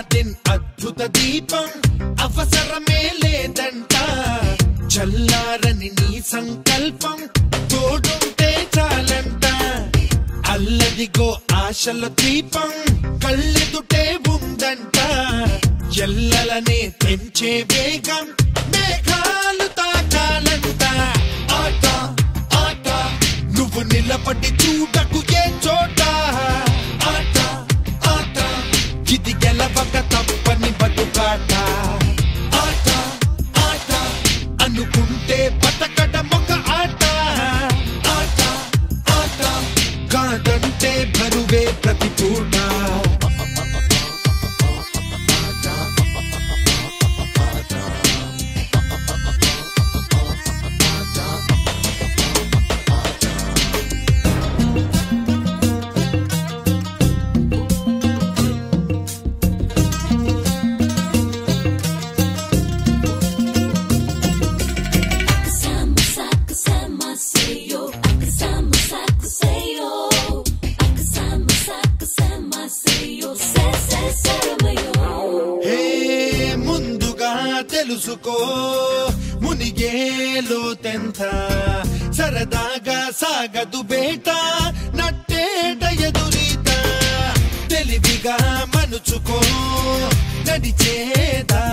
Aladdin అద్భుత దీపం అవసరమే లేదంట చల్లారని నీ సంకల్పం తోడుంటే చాలంట అల్లదిగో ఆశల దీపం కళ్ళెదుటే ఉందంట ఎల్లలనే పెంచే వేగం మేఘాలు తాకాలంట ఆట ఆట నువ్వు నిలబడి చూడకు ఏ చోట ఆట ఆట ఇది గెలవక తప్పని బతుకాట ఆట ఆట అనుకుంటే బతకడం ఒక ఆట ఆట ఆట కాదంటే బరువే ప్రతి పూట తెలుసుకో మునిగేలో తెంత సరదాగా సాగదు బేట నట్టేట ఎదురీత తెలివిగా మనుచుకో నడిచేదా